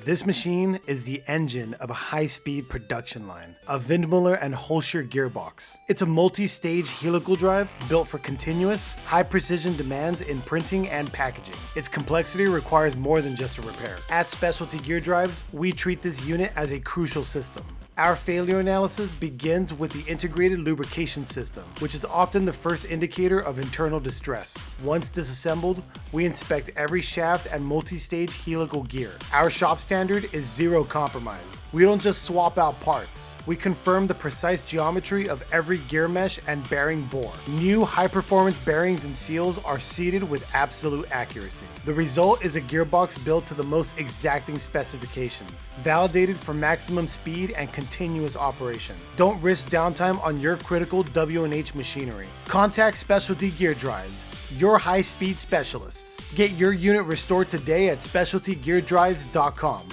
This machine is the engine of a high-speed production line, a Windmöller and Hölscher gearbox. It's a multi-stage helical drive built for continuous, high-precision demands in printing and packaging. Its complexity requires more than just a repair. At Specialty Gear Drives, we treat this unit as a crucial system. Our failure analysis begins with the integrated lubrication system, which is often the first indicator of internal distress. Once disassembled, we inspect every shaft and multi-stage helical gear. Our shop standard is zero compromise. We don't just swap out parts. We confirm the precise geometry of every gear mesh and bearing bore. New high-performance bearings and seals are seated with absolute accuracy. The result is a gearbox built to the most exacting specifications, validated for maximum speed and continuous operation. Don't risk downtime on your critical W&H machinery. Contact Specialty Gear Drives, your high-speed specialists. Get your unit restored today at specialtygeardrives.com.